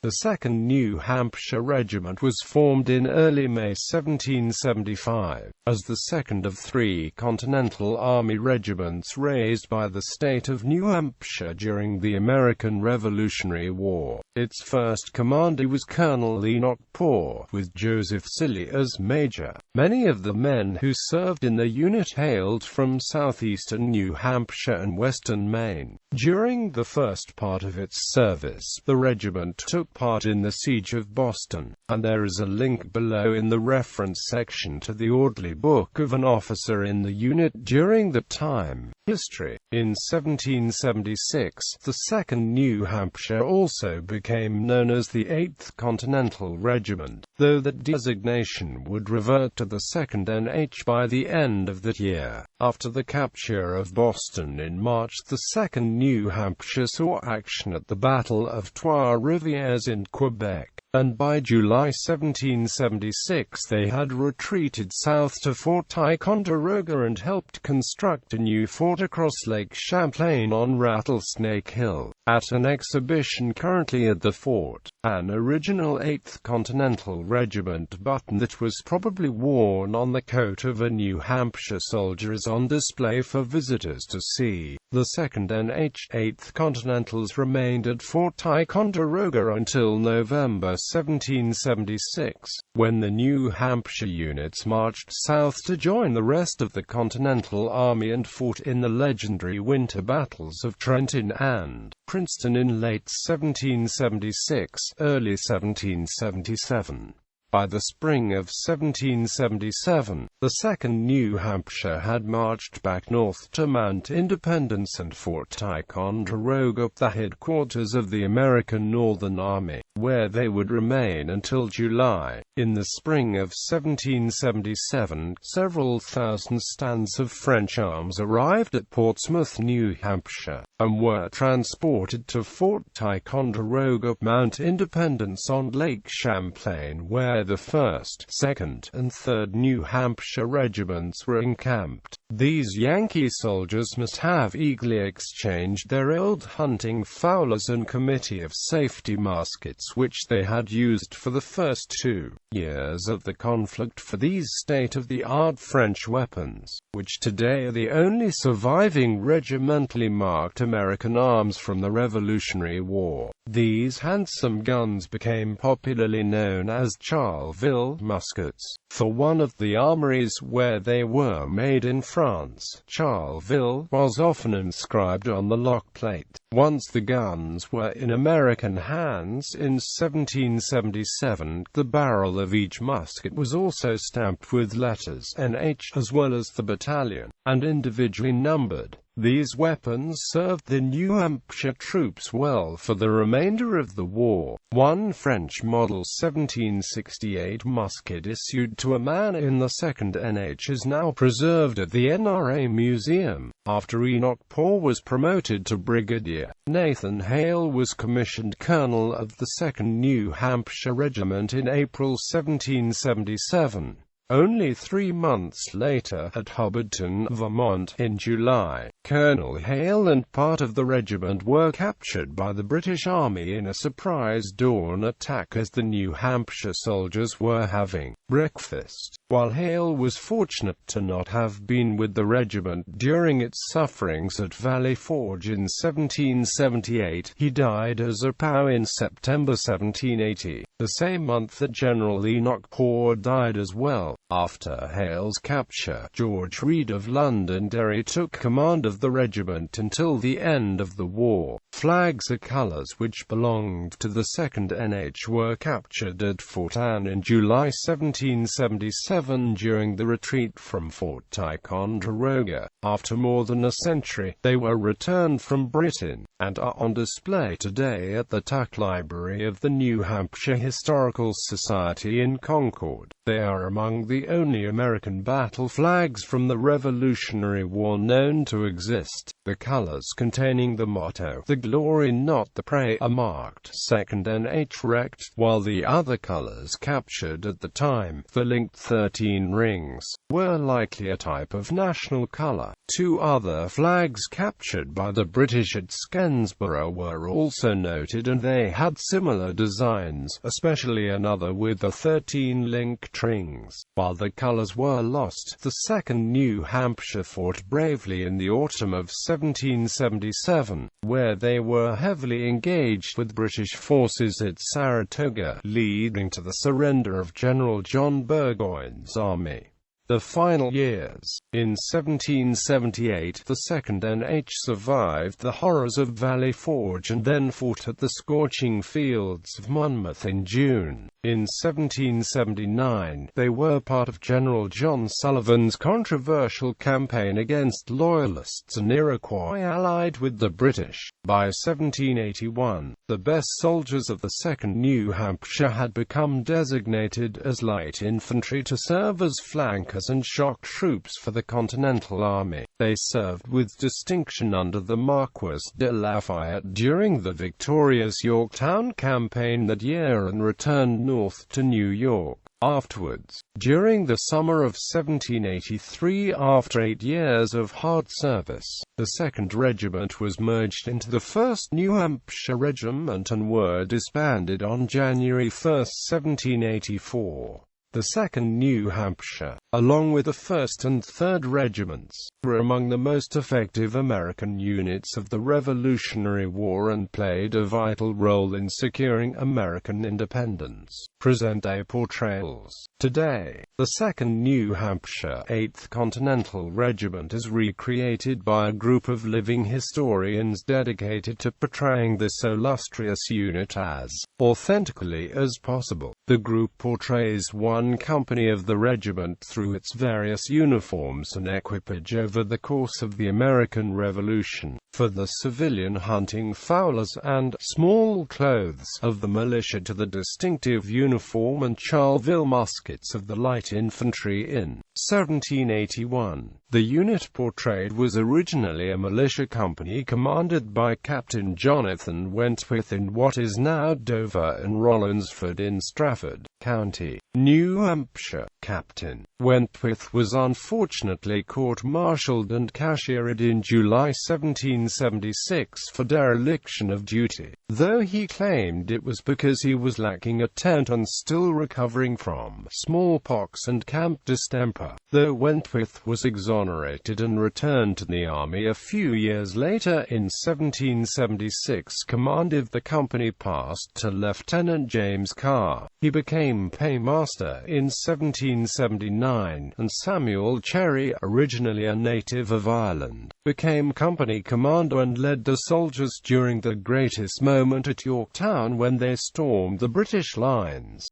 The 2nd New Hampshire Regiment was formed in early May 1775, as the second of 3 Continental Army regiments raised by the state of New Hampshire during the American Revolutionary War. Its first commander was Colonel Enoch Poor, with Joseph Silly as major. Many of the men who served in the unit hailed from southeastern New Hampshire and western Maine. During the first part of its service, the regiment took part in the Siege of Boston, and there is a link below in the reference section to the orderly book of an officer in the unit during that time. History. In 1776, the 2nd New Hampshire also became known as the 8th Continental Regiment, though that designation would revert to the 2nd NH by the end of that year. After the capture of Boston in March, the 2nd New Hampshire saw action at the Battle of Trois-Rivières in Quebec, and by July 1776 they had retreated south to Fort Ticonderoga and helped construct a new fort across Lake Champlain on Rattlesnake Hill. At an exhibition currently at the fort, an original 8th Continental Regiment button that was probably worn on the coat of a New Hampshire soldier is on display for visitors to see. The 2nd NH 8th Continentals remained at Fort Ticonderoga until November 1776, when the New Hampshire units marched south to join the rest of the Continental Army and fought in the legendary winter battles of Trenton and Princeton in late 1776, early 1777. By the spring of 1777, the 2nd New Hampshire had marched back north to Mount Independence and Fort Ticonderoga, the headquarters of the American Northern Army, where they would remain until July. In the spring of 1777, several thousand stands of French arms arrived at Portsmouth, New Hampshire, and were transported to Fort Ticonderoga, Mount Independence on Lake Champlain, where the 1st, 2nd, and 3rd New Hampshire regiments were encamped. These Yankee soldiers must have eagerly exchanged their old hunting fowlers and committee of safety muskets which they had used for the first 2 years of the conflict for these state-of-the-art French weapons, which today are the only surviving regimentally marked American arms from the Revolutionary War. These handsome guns became popularly known as Charleville Muskets, for one of the armories where they were made in France, Charleville, was often inscribed on the lock plate. Once the guns were in American hands in 1777, the barrel of each musket was also stamped with letters NH as well as the battalion, and individually numbered. These weapons served the New Hampshire troops well for the remainder of the war. One French Model 1768 musket issued to a man in the 2nd NH is now preserved at the NRA Museum. After Enoch Poor was promoted to brigadier, Nathan Hale was commissioned colonel of the 2nd New Hampshire Regiment in April 1777. Only 3 months later, at Hubbardton, Vermont, in July, Colonel Hale and part of the regiment were captured by the British Army in a surprise dawn attack as the New Hampshire soldiers were having breakfast. While Hale was fortunate to not have been with the regiment during its sufferings at Valley Forge in 1778, he died as a POW in September 1780, the same month that General Enoch Poor died as well. After Hale's capture, George Reed of Londonderry took command of the regiment until the end of the war. Flags or colors which belonged to the 2nd NH were captured at Fort Anne in July 1777 during the retreat from Fort Ticonderoga. After more than a century, they were returned from Britain, and are on display today at the Tuck Library of the New Hampshire Historical Society in Concord. They are among the only American battle flags from the Revolutionary War known to exist. The colors containing the motto, "The Glory Not the Prey," are marked second and H rect, while the other colors captured at the time, the linked 13 rings, were likely a type of national color. Two other flags captured by the British at Scansborough were also noted, and they had similar designs, especially another with the 13 linked rings. While the colors were lost, the 2nd New Hampshire fought bravely in the autumn of 1777, where they were heavily engaged with British forces at Saratoga, leading to the surrender of General John Burgoyne's army. The final years. In 1778, the 2nd NH survived the horrors of Valley Forge and then fought at the scorching fields of Monmouth in June. In 1779, they were part of General John Sullivan's controversial campaign against Loyalists and Iroquois allied with the British. By 1781, the best soldiers of the 2nd New Hampshire had become designated as light infantry to serve as flankers and shock troops for the Continental Army. They served with distinction under the Marquis de Lafayette during the victorious Yorktown campaign that year and returned north to New York. Afterwards, during the summer of 1783, after 8 years of hard service, the 2nd Regiment was merged into the 1st New Hampshire Regiment and were disbanded on January 1, 1784. The 2nd New Hampshire, along with the 1st and 3rd Regiments, were among the most effective American units of the Revolutionary War and played a vital role in securing American independence. Present-day portrayals. Today, the 2nd New Hampshire 8th Continental Regiment is recreated by a group of living historians dedicated to portraying this illustrious unit as authentically as possible. The group portrays one company of the regiment through its various uniforms and equipage over the course of the American Revolution, for the civilian hunting fowlers and small clothes of the militia to the distinctive uniform and Charleville muskets of the light infantry. In 1781, the unit portrayed was originally a militia company commanded by Captain Jonathan Wentworth in what is now Dover and Rollinsford in Strafford County, New Hampshire. Captain Wentworth was unfortunately court-martialed and cashiered in July 1776 for dereliction of duty, though he claimed it was because he was lacking a tent and still recovering from smallpox and camp distemper. Though Wentworth was exonerated and returned to the army a few years later in 1776, command of the company passed to Lieutenant James Carr. He became paymaster in 1779, and Samuel Cherry, originally a native of Ireland, became company commander and led the soldiers during the greatest moment at Yorktown when they stormed the British lines.